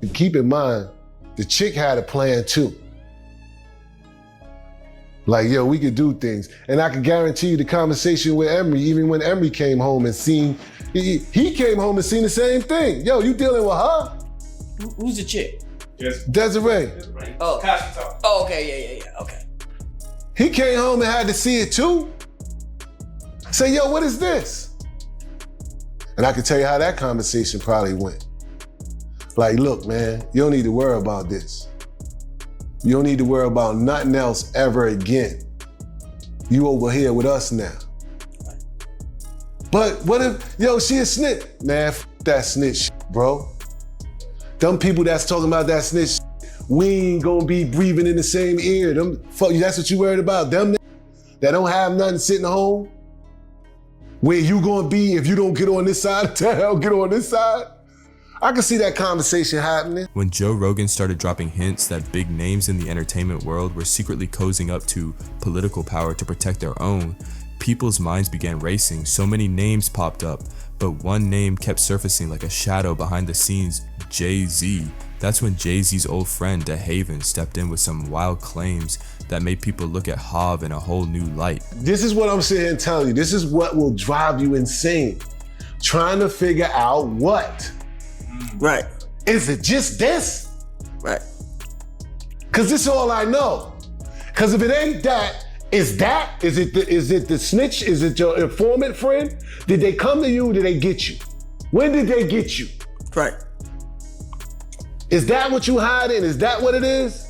And keep in mind, the chick had a plan too. Like, yo, we could do things. And I can guarantee you the conversation with Emery, even when Emery came home and seen, he came home and seen the same thing. Yo, you dealing with her? Who's the chick? Yes. Desiree. Oh, okay, yeah, okay. He came home and had to see it too. Say, yo, what is this? And I can tell you how that conversation probably went. Like, look, man, you don't need to worry about this. You don't need to worry about nothing else ever again. You over here with us now. But what if, yo, she a snitch? Man, that snitch, bro. Them people that's talking about that snitch, we ain't gonna be breathing in the same ear. That's what you worried about? Them that don't have nothing sitting home? Where you gonna be if you don't get on this side of town, get on this side? I can see that conversation happening. When Joe Rogan started dropping hints that big names in the entertainment world were secretly cozying up to political power to protect their own, people's minds began racing. So many names popped up, but one name kept surfacing like a shadow behind the scenes: Jay-Z. That's when Jay-Z's old friend DeHaven stepped in with some wild claims that made people look at Hav in a whole new light. This is what I'm sitting here telling you. This is what will drive you insane. Trying to figure out what. Right. Is it just this? Right. Cause this is all I know. Cause if it ain't that, is that? Is it the snitch? Is it your informant friend? Did they come to you? Did they get you? When did they get you? Right. Is that what you hiding? Is that what it is?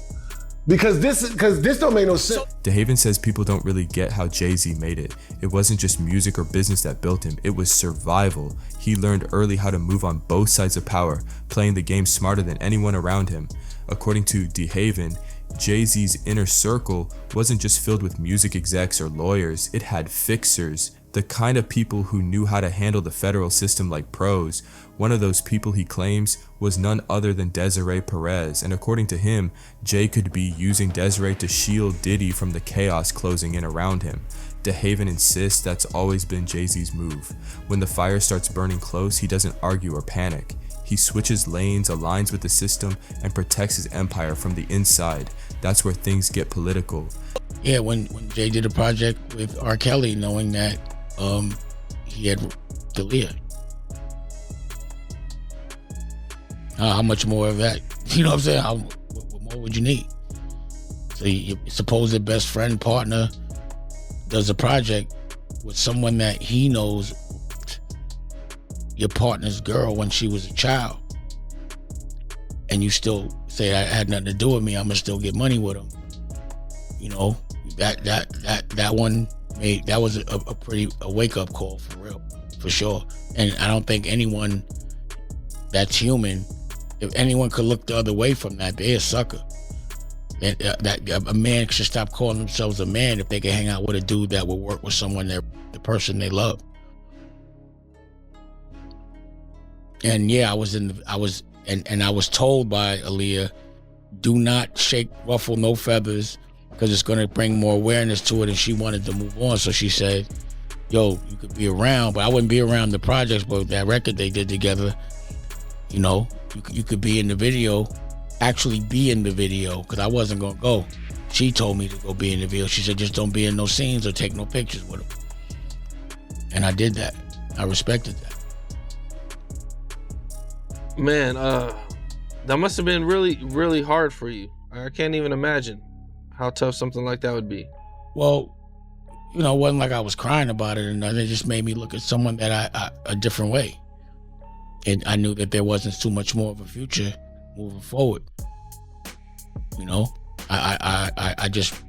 Because this don't make no sense. DeHaven says people don't really get how Jay-Z made it. It wasn't just music or business that built him, it was survival. He learned early how to move on both sides of power, playing the game smarter than anyone around him. According to DeHaven, Jay-Z's inner circle wasn't just filled with music execs or lawyers, it had fixers, the kind of people who knew how to handle the federal system like pros. One of those people, he claims, was none other than Desiree Perez, and according to him, Jay could be using Desiree to shield Diddy from the chaos closing in around him. DeHaven insists that's always been Jay-Z's move. When the fire starts burning close, he doesn't argue or panic. He switches lanes, aligns with the system, and protects his empire from the inside. That's where things get political. Yeah, when Jay did a project with R. Kelly, knowing that he had Dalia. How much more of that? You know what I'm saying? What more would you need? So your supposed best friend, partner, does a project with someone that he knows your partner's girl when she was a child, and you still say that had nothing to do with me, I'm gonna still get money with him. You know, that one made, that was a wake up call for real, for sure. And I don't think anyone that's human, if anyone could look the other way from that, they're a sucker. That a man should stop calling themselves a man if they can hang out with a dude that will work with someone that the person they love. And yeah, I was told by Aaliyah, do not ruffle no feathers, because it's going to bring more awareness to it, and she wanted to move on. So she said, yo, you could be around, but I wouldn't be around the projects, but that record they did together, you know, you could be in the video, actually be in the video, because I wasn't going to go. She told me to go be in the video. She said, just don't be in no scenes or take no pictures with him. And I did that. I respected that. Man, that must have been really, really hard for you. I can't even imagine how tough something like that would be. Well, you know, it wasn't like I was crying about it, and it just made me look at someone that I a different way. And I knew that there wasn't too much more of a future moving forward. You know, I just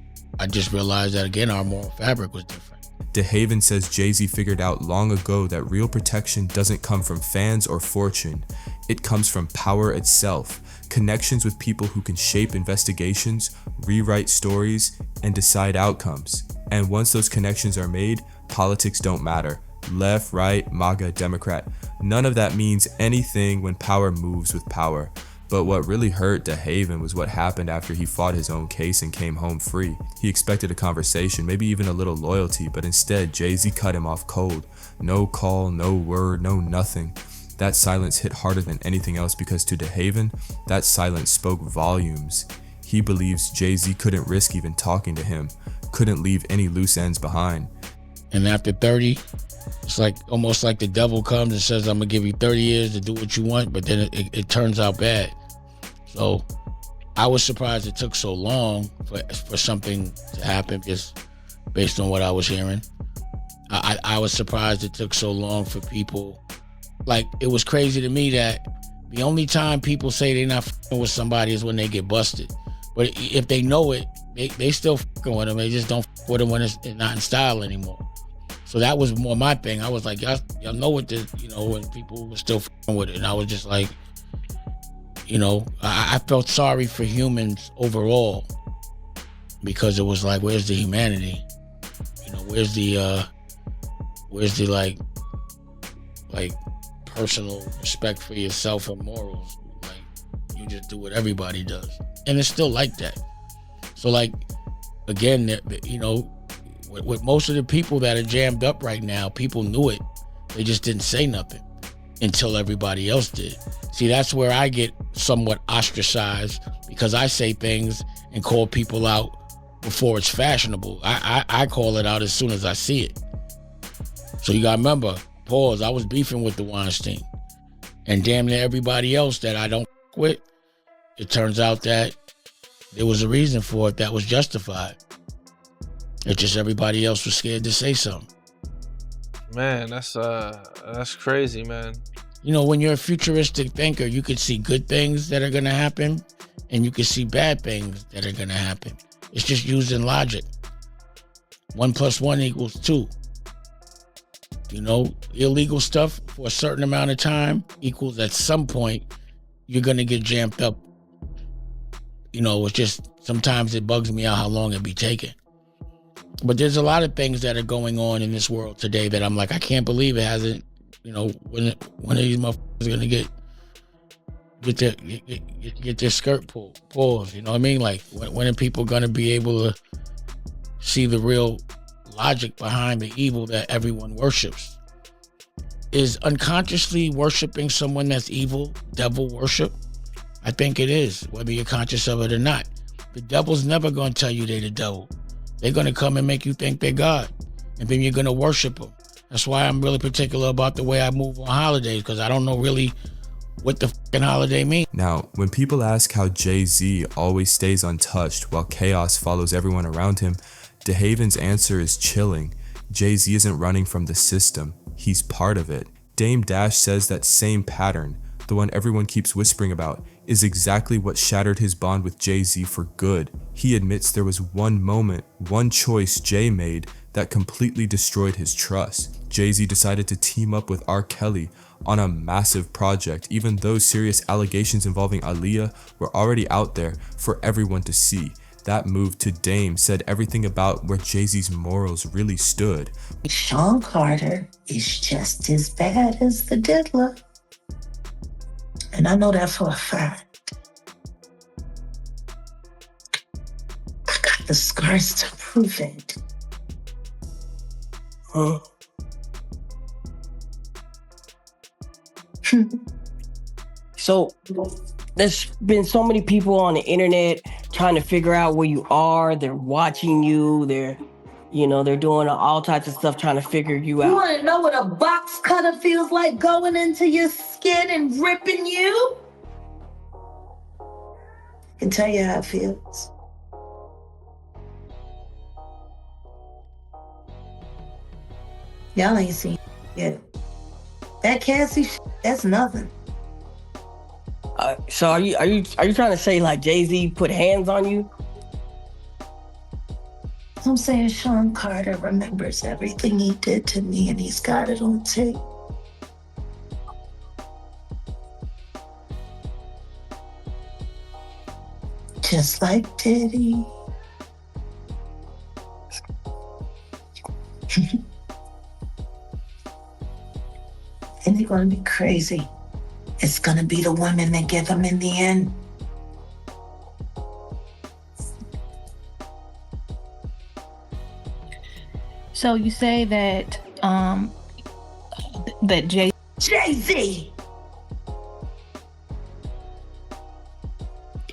realized that, again, our moral fabric was different. DeHaven says Jay-Z figured out long ago that real protection doesn't come from fans or fortune. It comes from power itself, connections with people who can shape investigations, rewrite stories, and decide outcomes. And once those connections are made, politics don't matter. Left, right, MAGA, Democrat. None of that means anything when power moves with power. But what really hurt DeHaven was what happened after he fought his own case and came home free. He expected a conversation, maybe even a little loyalty, but instead Jay-Z cut him off cold. No call, no word, no nothing. That silence hit harder than anything else because to DeHaven, that silence spoke volumes. He believes Jay-Z couldn't risk even talking to him, couldn't leave any loose ends behind. And after 30, it's like almost like the devil comes and says, I'm gonna give you 30 years to do what you want, but then it turns out bad. So I was surprised it took so long for something to happen, just based on what I was hearing. I was surprised it took so long for people. Like, it was crazy to me that the only time people say they're not fucking with somebody is when they get busted. But if they know it, they still fucking with them. They just don't fuck with them when it's not in style anymore. So that was more my thing. I was like, y'all know what this, when people were still fucking with it. And I was just like, I felt sorry for humans overall, because it was like, where's the humanity? Where's the like personal respect for yourself and morals? Like, you just do what everybody does, and it's still like that. So, like, again, with most of the people that are jammed up right now, people knew it. They just didn't say nothing until everybody else did. See, that's where I get somewhat ostracized, because I say things and call people out before it's fashionable. I call it out as soon as I see it. So you gotta remember, pause, I was beefing with the Weinstein, and damn near everybody else that I don't with, it turns out that there was a reason for it that was justified. It's just everybody else was scared to say something. Man, that's crazy, man. When you're a futuristic thinker, you could see good things that are gonna happen, and you could see bad things that are gonna happen. It's just using logic. 1 + 1 = 2. Illegal stuff for a certain amount of time equals at some point you're gonna get jammed up. It's just, sometimes it bugs me out how long it be taking. But there's a lot of things that are going on in this world today that I'm like, I can't believe it hasn't. When are these motherfuckers gonna get their skirt pulled? You know what I mean? Like, when are people gonna be able to see the real logic behind the evil that everyone worships? Is unconsciously worshiping someone that's evil devil worship? I think it is, whether you're conscious of it or not. The devil's never gonna tell you they're the devil. They're gonna come and make you think they're God, and then you're gonna worship them. That's why I'm really particular about the way I move on holidays, because I don't know really what the fucking holiday means. Now, when people ask how Jay-Z always stays untouched while chaos follows everyone around him, DeHaven's answer is chilling. Jay-Z isn't running from the system, he's part of it. Dame Dash says that same pattern, the one everyone keeps whispering about, is exactly what shattered his bond with Jay-Z for good. He admits there was one moment, one choice Jay made that completely destroyed his trust. Jay-Z decided to team up with R. Kelly on a massive project, even though serious allegations involving Aaliyah were already out there for everyone to see. That move to Dame said everything about where Jay-Z's morals really stood. Sean Carter is just as bad as the diddler. And I know that for a fact. I got the scars to prove it. So there's been so many people on the internet trying to figure out where you are. They're watching you. They're doing all types of stuff trying to figure you out. You want to know what a box cutter feels like going into your skin and ripping you? I can tell you how it feels. Y'all ain't seen yet. That Cassie that's nothing. So are you trying to say like Jay-Z put hands on you? I'm saying Sean Carter remembers everything he did to me, and he's got it on tape. Just like Diddy. And they're gonna be crazy. It's gonna be the women that give them in the end. So you say that that Jay-Z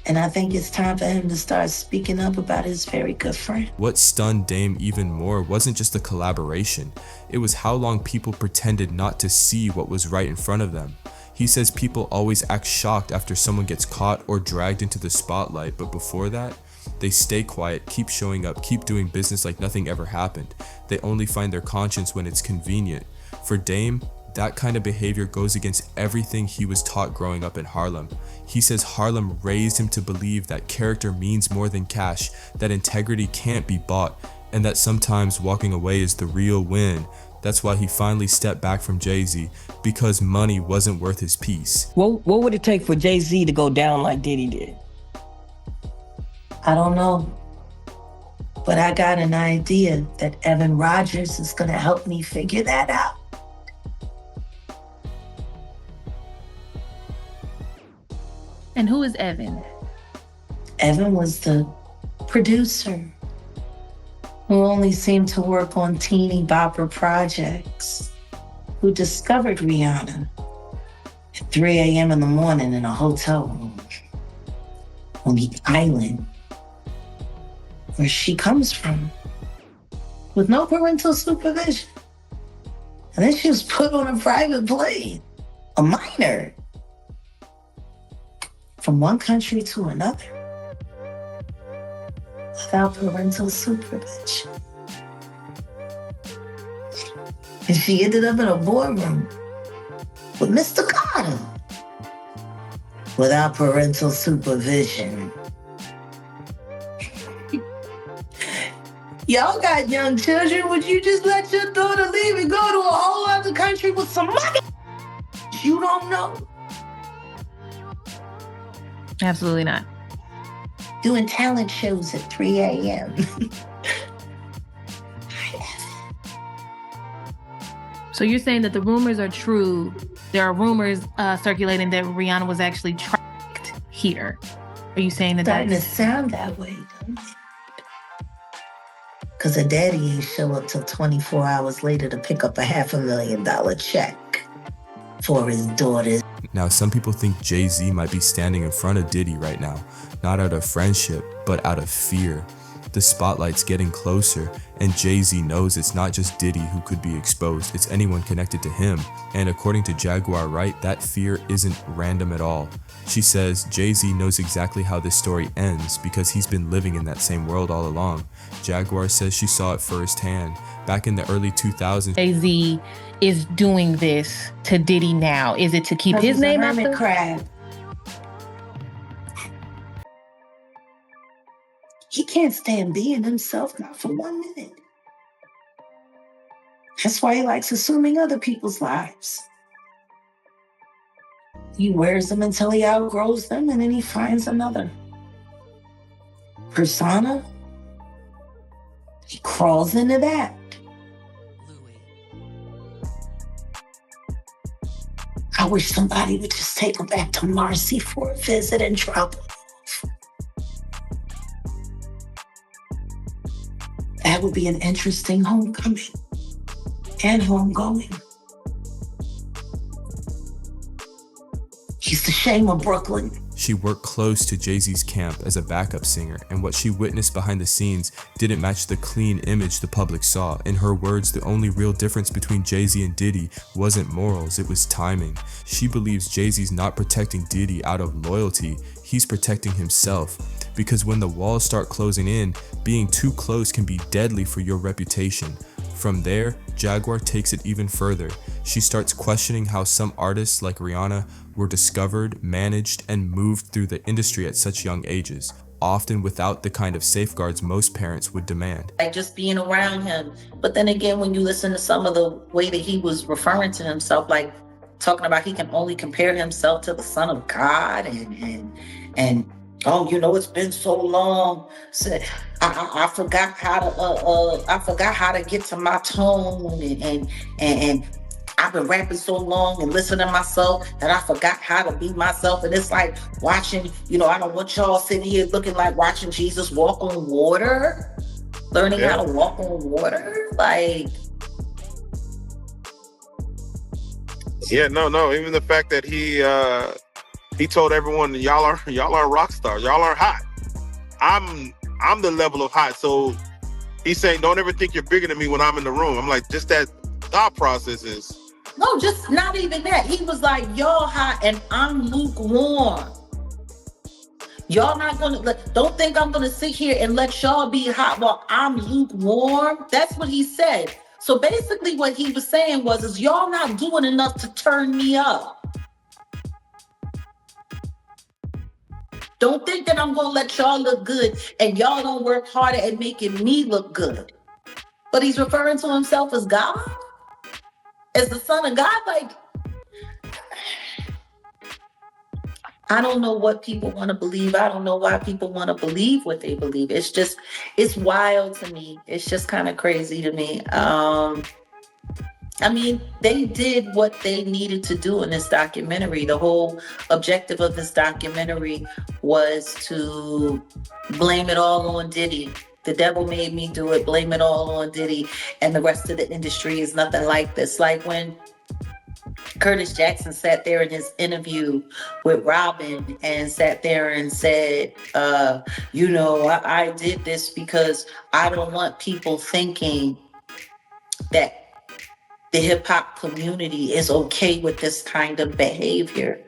And I think it's time for him to start speaking up about his very good friend. What stunned Dame even more wasn't just the collaboration, it was how long people pretended not to see what was right in front of them. He says people always act shocked after someone gets caught or dragged into the spotlight, but before that, they stay quiet, keep showing up, keep doing business like nothing ever happened. They only find their conscience when it's convenient. For Dame, that kind of behavior goes against everything he was taught growing up in Harlem. He says Harlem raised him to believe that character means more than cash, that integrity can't be bought, and that sometimes walking away is the real win. That's why he finally stepped back from Jay-Z, because money wasn't worth his peace. What would it take for Jay-Z to go down like Diddy did? I don't know. But I got an idea that Evan Rogers is going to help me figure that out. And who is Evan? Evan was the producer who only seemed to work on teeny bopper projects, who discovered Rihanna at 3 a.m. in the morning in a hotel room on the island where she comes from, with no parental supervision. And then she was put on a private plane, a minor, from one country to another, without parental supervision. And she ended up in a boardroom with Mr. Carter, without parental supervision. Y'all got young children. Would you just let your daughter leave and go to a whole other country with some money you don't know? Absolutely not. Doing talent shows at 3 a.m. So you're saying that the rumors are true. There are rumors circulating that Rihanna was actually tracked here. Are you saying that Starting to that's... sound that way, don't it? Because her daddy ain't show up till 24 hours later to pick up a $500,000 check for his daughters. Now, some people think Jay-Z might be standing in front of Diddy right now, not out of friendship, but out of fear. The spotlight's getting closer, and Jay-Z knows it's not just Diddy who could be exposed, it's anyone connected to him. And according to Jaguar Wright, that fear isn't random at all. She says Jay-Z knows exactly how this story ends because he's been living in that same world all along. Jaguar says she saw it firsthand. Back in the early 2000s, Jay-Z is doing this to Diddy now? Is it to keep his name out the the... crab? He can't stand being himself, not for 1 minute. That's why he likes assuming other people's lives. He wears them until he outgrows them, and then he finds another persona. He crawls into that. I wish somebody would just take him back to Marcy for a visit and drop him off. That would be an interesting homecoming and homegoing. He's the shame of Brooklyn. she worked close to Jay-Z's camp as a backup singer, and what she witnessed behind the scenes didn't match the clean image the public saw. In her words, the only real difference between Jay-Z and Diddy wasn't morals, it was timing. She believes Jay-Z's not protecting Diddy out of loyalty, he's protecting himself. Because when the walls start closing in, being too close can be deadly for your reputation. From there, Jaguar takes it even further. She starts questioning how some artists like Rihanna were discovered, managed, and moved through the industry at such young ages, often without the kind of safeguards most parents would demand. Like just being around him. But then again, when you listen to some of the way that he was referring to himself, like talking about he can only compare himself to the Son of God and oh, you know, it's been so long. So I forgot how to get to my tone and I've been rapping so long and listening to myself that I forgot how to be myself. And it's like watching, you know, I don't want y'all sitting here looking like watching Jesus walk on water, learning how to walk on water. Like, yeah, no. Even the fact that he He told everyone, y'all are rock stars. Y'all are hot. I'm the level of hot. So he's saying, don't ever think you're bigger than me when I'm in the room. I'm like, just that thought process is. No, just not even that. He was like, y'all hot and I'm lukewarm. Y'all not gonna, don't think I'm gonna sit here and let y'all be hot while I'm lukewarm. That's what he said. So basically what he was saying was, is y'all not doing enough to turn me up. Don't think that I'm gonna let y'all look good and y'all don't work harder at making me look good. But he's referring to himself as God? As the son of God? Like, I don't know what people want to believe. I don't know why people want to believe what they believe. It's just, it's wild to me. It's just kind of crazy to me. I mean, they did what they needed to do in this documentary. The whole objective of this documentary was to blame it all on Diddy. The devil made me do it. Blame it all on Diddy. And the rest of the industry is nothing like this. Like when Curtis Jackson sat there in his interview with Robin and sat there and said, I did this because I don't want people thinking that the hip hop community is okay with this kind of behavior.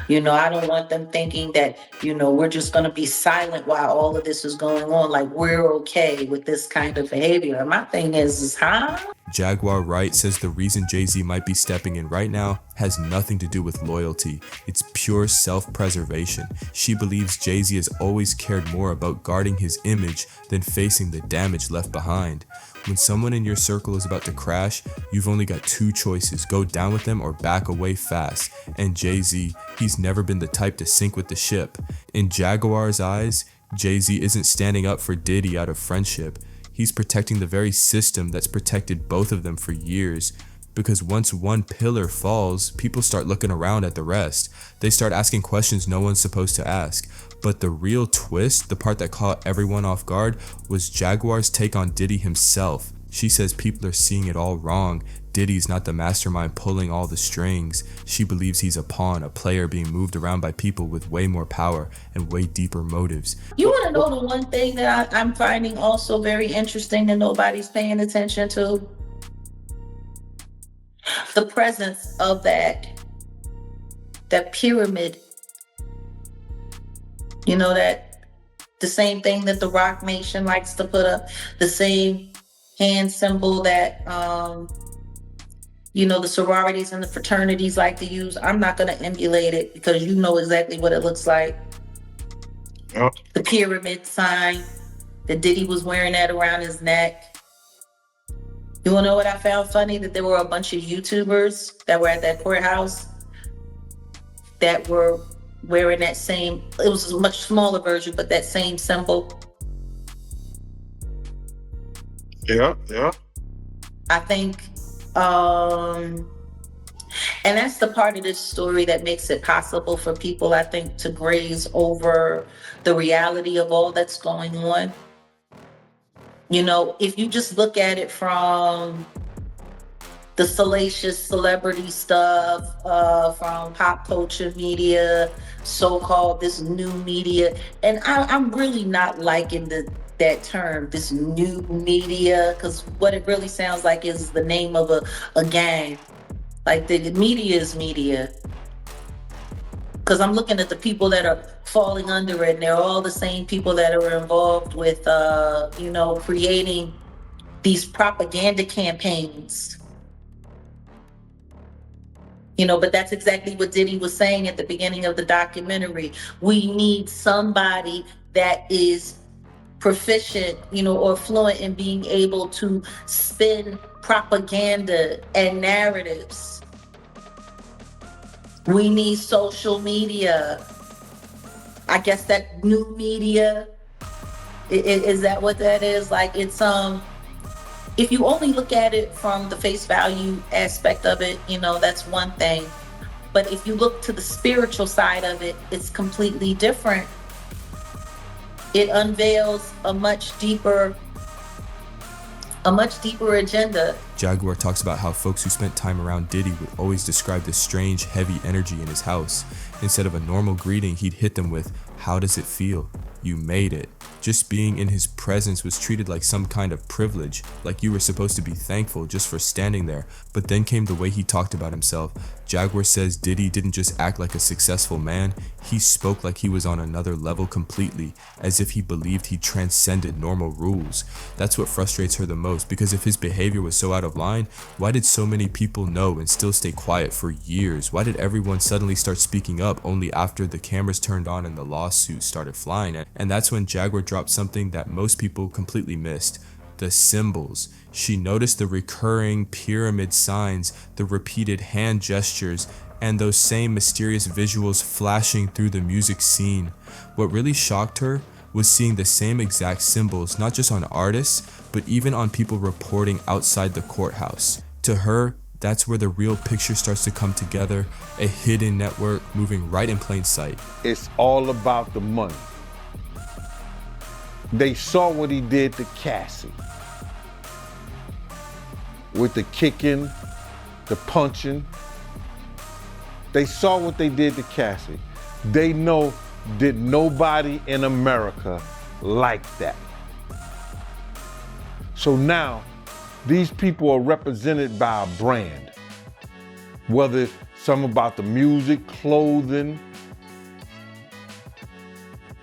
I don't want them thinking that, we're just going to be silent while all of this is going on. Like, we're okay with this kind of behavior. And my thing is huh? Jaguar Wright says the reason Jay-Z might be stepping in right now has nothing to do with loyalty. It's pure self-preservation. She believes Jay-Z has always cared more about guarding his image than facing the damage left behind. When someone in your circle is about to crash, you've only got two choices: go down with them or back away fast. And Jay-Z, he's never been the type to sink with the ship. In Jaguar's eyes, Jay-Z isn't standing up for Diddy out of friendship. He's protecting the very system that's protected both of them for years. Because once one pillar falls, people start looking around at the rest. They start asking questions no one's supposed to ask. But the real twist, the part that caught everyone off guard, was Jaguar's take on Diddy himself. She says people are seeing it all wrong. Diddy's not the mastermind pulling all the strings. She believes he's a pawn, a player being moved around by people with way more power and way deeper motives. You want to know the one thing that I'm finding also very interesting that nobody's paying attention to? The presence of that pyramid. That the same thing that the Rock Nation likes to put up, the same hand symbol that the sororities and the fraternities like to use. I'm not going to emulate it because you know exactly what it looks like. Yep. The pyramid sign that Diddy was wearing that around his neck. You want to know what I found funny? That there were a bunch of YouTubers that were at that courthouse that were wearing that same, it was a much smaller version, but that same symbol. Yeah. I think, and that's the part of this story that makes it possible for people, I think, to graze over the reality of all that's going on. If you just look at it from the salacious celebrity stuff, from pop culture media, so-called this new media, and I'm really not liking that term, this new media, because what it really sounds like is the name of a gang. Like the media is media. Because I'm looking at the people that are falling under it, and they're all the same people that are involved with, creating these propaganda campaigns. But that's exactly what Diddy was saying at the beginning of the documentary. We need somebody that is proficient, or fluent in being able to spin propaganda and narratives. We need social media. I guess that new media, is that what that is? Like it's, if you only look at it from the face value aspect of it, that's one thing. But if you look to the spiritual side of it, it's completely different. It unveils a much deeper agenda. Jaguar talks about how folks who spent time around Diddy would always describe this strange, heavy energy in his house. Instead of a normal greeting, he'd hit them with, "How does it feel? You made it." Just being in his presence was treated like some kind of privilege, like you were supposed to be thankful just for standing there. But then came the way he talked about himself. Jaguar says Diddy didn't just act like a successful man, he spoke like he was on another level completely, as if he believed he transcended normal rules. That's what frustrates her the most, because if his behavior was so out of line, why did so many people know and still stay quiet for years? Why did everyone suddenly start speaking up only after the cameras turned on and the lawsuits started flying? And that's when Jaguar dropped something that most people completely missed: the symbols. She noticed the recurring pyramid signs, the repeated hand gestures, and those same mysterious visuals flashing through the music scene. What really shocked her was seeing the same exact symbols, not just on artists, but even on people reporting outside the courthouse. To her, that's where the real picture starts to come together, a hidden network moving right in plain sight. It's all about the money. They saw what he did to Cassie. With the kicking, the punching. They saw what they did to Cassie. They know that nobody in America liked that. So now, these people are represented by a brand. Whether it's some about the music, clothing,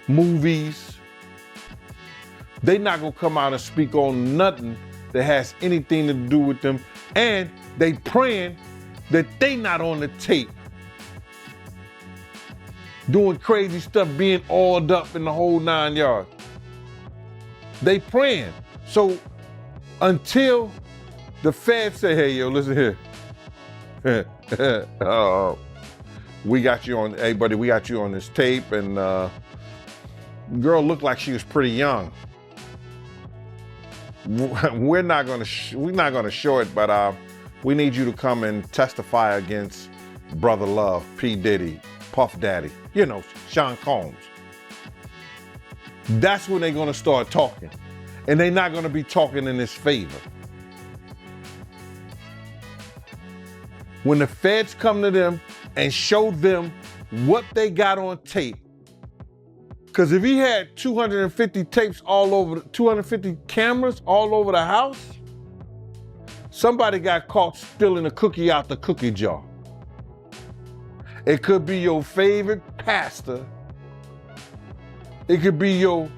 movies. They not gonna come out and speak on nothing that has anything to do with them, and they praying that they not on the tape doing crazy stuff, being oiled up in the whole 9 yards. They praying. So until the feds say, "Hey, yo, listen here. We got you on, hey buddy, we got you on this tape," and girl looked like she was pretty young. We're not gonna show it, but we need you to come and testify against Brother Love, P. Diddy, Puff Daddy, you know, Sean Combs. That's when they're gonna start talking. And they're not gonna be talking in his favor. When the feds come to them and show them what they got on tape, because if he had 250 tapes all over, 250 cameras all over the house, somebody got caught spilling a cookie out the cookie jar. It could be your favorite pastor. It could be your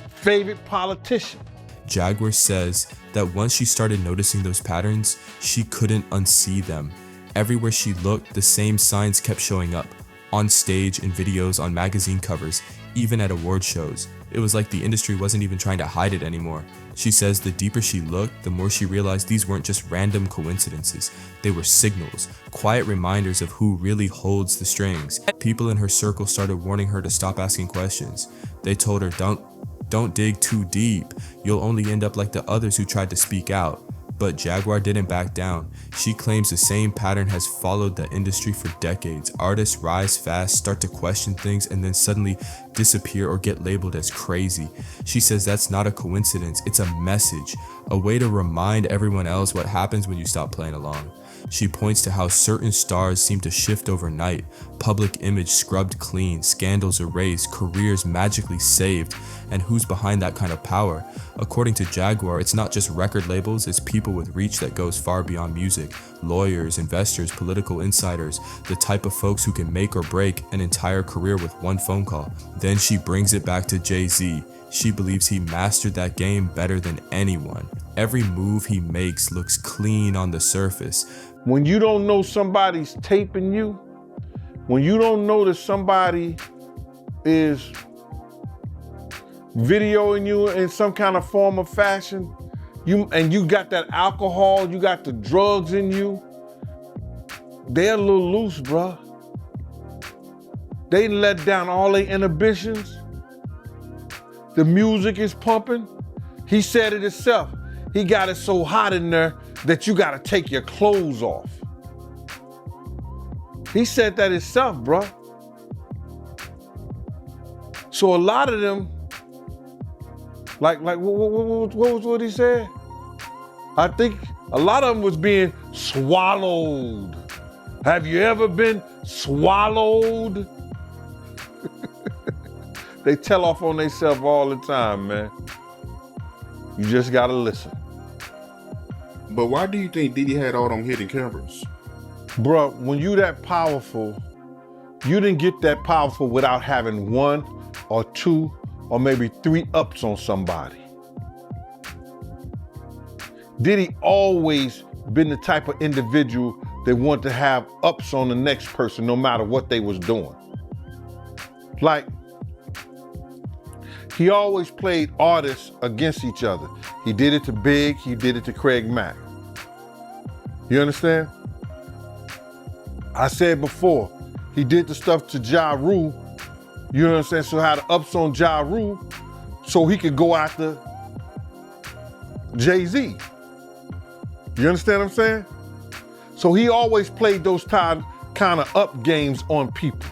favorite politician. Jaguar says that once she started noticing those patterns, she couldn't unsee them. Everywhere she looked, the same signs kept showing up. On stage, in videos, on magazine covers, even at award shows. It was like the industry wasn't even trying to hide it anymore. She says the deeper she looked, the more she realized these weren't just random coincidences. They were signals, quiet reminders of who really holds the strings. People in her circle started warning her to stop asking questions. They told her, don't dig too deep. You'll only end up like the others who tried to speak out. But Jaguar didn't back down. She claims the same pattern has followed the industry for decades. Artists rise fast, start to question things, and then suddenly disappear or get labeled as crazy. She says that's not a coincidence, it's a message, a way to remind everyone else what happens when you stop playing along. She points to how certain stars seem to shift overnight, public image scrubbed clean, scandals erased, careers magically saved, and who's behind that kind of power. According to Jaguar, it's not just record labels, it's people with reach that goes far beyond music, lawyers, investors, political insiders, the type of folks who can make or break an entire career with one phone call. Then she brings it back to Jay-Z. She believes he mastered that game better than anyone. Every move he makes looks clean on the surface. When you don't know somebody's taping you, when you don't know that somebody is videoing you in some kind of form or fashion, you got that alcohol, you got the drugs in you, they're a little loose, bruh. They let down all their inhibitions. The music is pumping. He said it himself. He got it so hot in there that you gotta take your clothes off. He said that himself, bruh. So a lot of them, like what he said? I think a lot of them was being swallowed. Have you ever been swallowed. They tell off on themselves all the time, man. You just gotta listen. But why do you think Diddy had all them hidden cameras? Bruh, when you that powerful, you didn't get that powerful without having 1 or 2 or maybe 3 ups on somebody. Diddy always been the type of individual that want to have ups on the next person no matter what they was doing. Like, he always played artists against each other. He did it to Big, he did it to Craig Mack. You understand? I said before, he did the stuff to Ja Rule, you know what I'm saying? So had the ups on Ja Rule so he could go after Jay-Z. You understand what I'm saying? So he always played those kind of up games on people.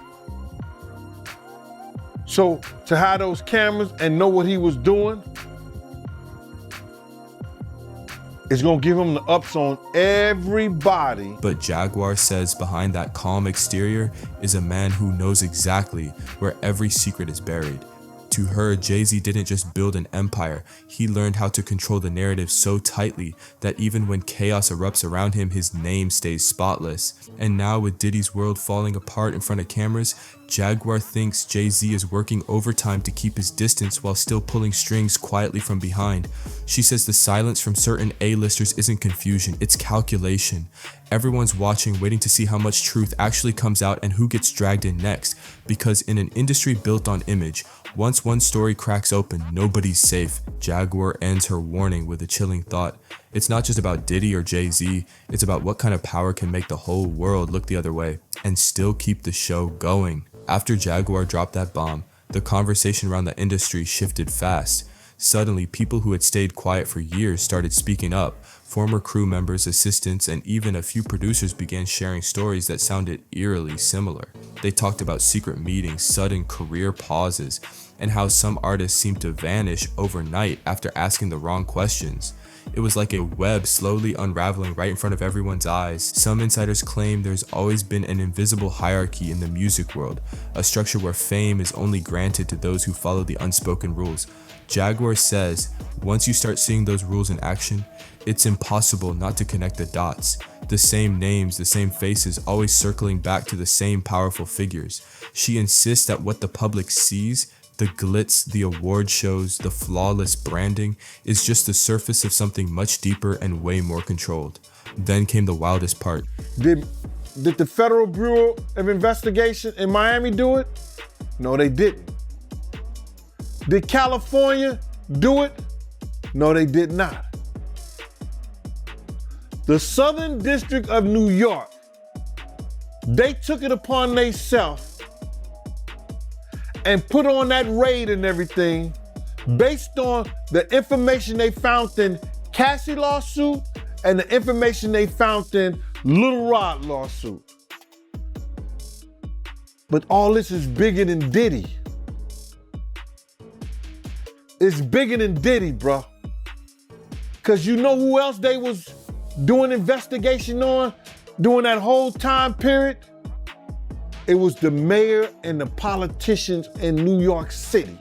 So to have those cameras and know what he was doing, it's gonna give him the ups on everybody. But Jaguar says behind that calm exterior is a man who knows exactly where every secret is buried. To her, Jay-Z didn't just build an empire, he learned how to control the narrative so tightly that even when chaos erupts around him, his name stays spotless. And now with Diddy's world falling apart in front of cameras, Jaguar thinks Jay-Z is working overtime to keep his distance while still pulling strings quietly from behind. She says the silence from certain A-listers isn't confusion, it's calculation. Everyone's watching, waiting to see how much truth actually comes out and who gets dragged in next. Because in an industry built on image, once one story cracks open, nobody's safe. Jaguar ends her warning with a chilling thought. It's not just about Diddy or Jay-Z, it's about what kind of power can make the whole world look the other way and still keep the show going. After Jaguar dropped that bomb, the conversation around the industry shifted fast. Suddenly, people who had stayed quiet for years started speaking up. Former crew members, assistants, and even a few producers began sharing stories that sounded eerily similar. They talked about secret meetings, sudden career pauses, and how some artists seemed to vanish overnight after asking the wrong questions. It was like a web slowly unraveling right in front of everyone's eyes. Some insiders claim there's always been an invisible hierarchy in the music world, a structure where fame is only granted to those who follow the unspoken rules. Jaguar says, once you start seeing those rules in action, it's impossible not to connect the dots. The same names, the same faces, always circling back to the same powerful figures. She insists that what the public sees, the glitz, the award shows, the flawless branding, is just the surface of something much deeper and way more controlled. Then came the wildest part. Did the Federal Bureau of Investigation in Miami do it? No, they didn't. Did California do it? No, they did not. The Southern District of New York, they took it upon themselves and put on that raid and everything based on the information they found in Cassie lawsuit and the information they found in Little Rod lawsuit. But all this is bigger than Diddy. It's bigger than Diddy, bro. Cause you know who else they was doing investigation on during that whole time period? It was the mayor and the politicians in New York City.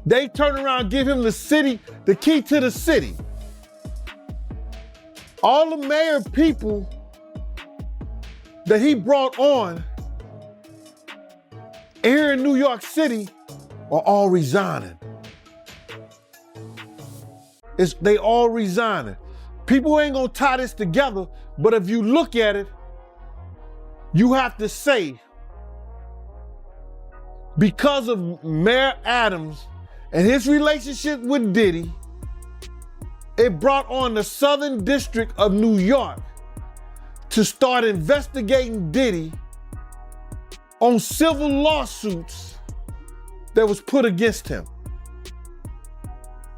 They turn around and give him the key to the city. All the mayor people that he brought on here in New York City are all resigning. They all resigning. People ain't gonna tie this together, but if you look at it, you have to say, because of Mayor Adams and his relationship with Diddy, it brought on the Southern District of New York to start investigating Diddy on civil lawsuits that was put against him.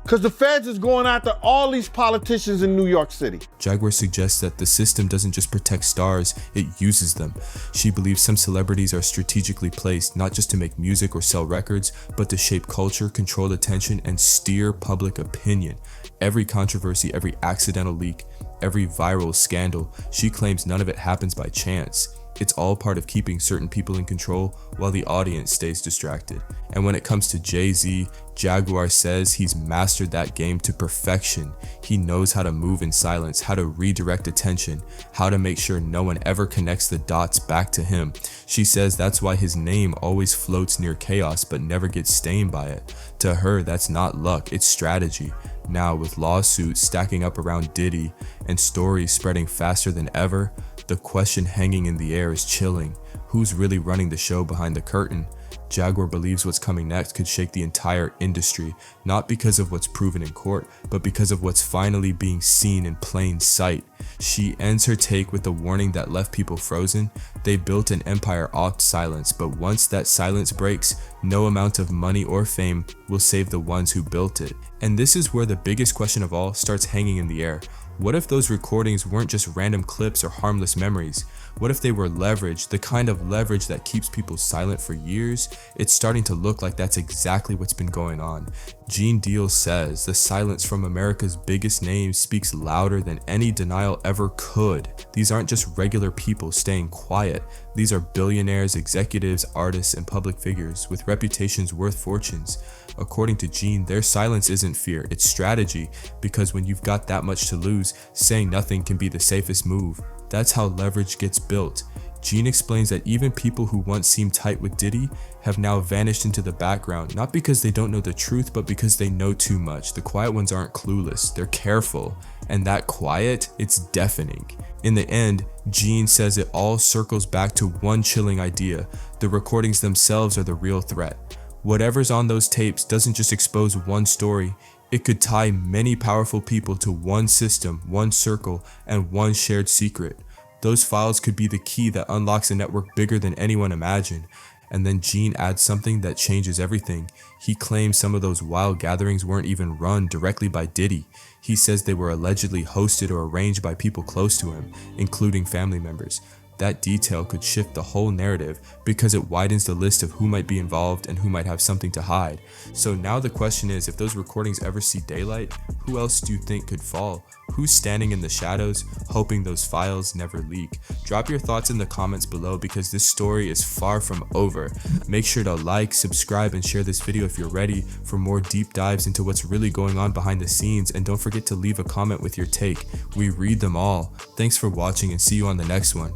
Because the feds is going after all these politicians in New York City. Jaguar suggests that the system doesn't just protect stars, it uses them. She believes some celebrities are strategically placed, not just to make music or sell records, but to shape culture, control attention, and steer public opinion. Every controversy, every accidental leak, every viral scandal, she claims none of it happens by chance. It's all part of keeping certain people in control while the audience stays distracted. And when it comes to Jay-Z, Jaguar says he's mastered that game to perfection. He knows how to move in silence, how to redirect attention, how to make sure no one ever connects the dots back to him. She says that's why his name always floats near chaos but never gets stained by it. To her, that's not luck, it's strategy. Now, with lawsuits stacking up around Diddy and stories spreading faster than ever, the question hanging in the air is chilling. Who's really running the show behind the curtain? Jaguar believes what's coming next could shake the entire industry, not because of what's proven in court, but because of what's finally being seen in plain sight. She ends her take with a warning that left people frozen. They built an empire off silence, but once that silence breaks, no amount of money or fame will save the ones who built it. And this is where the biggest question of all starts hanging in the air. What if those recordings weren't just random clips or harmless memories? What if they were leverage, the kind of leverage that keeps people silent for years? It's starting to look like that's exactly what's been going on. Gene Deal says the silence from America's biggest names speaks louder than any denial ever could. These aren't just regular people staying quiet. These are billionaires, executives, artists, and public figures with reputations worth fortunes. According to Gene, their silence isn't fear, it's strategy, because when you've got that much to lose, saying nothing can be the safest move. That's how leverage gets built. Gene explains that even people who once seemed tight with Diddy have now vanished into the background, not because they don't know the truth, but because they know too much. The quiet ones aren't clueless, they're careful, and that quiet, it's deafening. In the end, Gene says it all circles back to one chilling idea: the recordings themselves are the real threat. Whatever's on those tapes doesn't just expose one story, it could tie many powerful people to one system, one circle, and one shared secret. Those files could be the key that unlocks a network bigger than anyone imagined. And then Gene adds something that changes everything. He claims some of those wild gatherings weren't even run directly by Diddy. He says they were allegedly hosted or arranged by people close to him, including family members. That detail could shift the whole narrative because it widens the list of who might be involved and who might have something to hide. So now the question is, if those recordings ever see daylight, who else do you think could fall? Who's standing in the shadows, hoping those files never leak? Drop your thoughts in the comments below because this story is far from over. Make sure to like, subscribe, and share this video if you're ready for more deep dives into what's really going on behind the scenes, and don't forget to leave a comment with your take. We read them all. Thanks for watching and see you on the next one.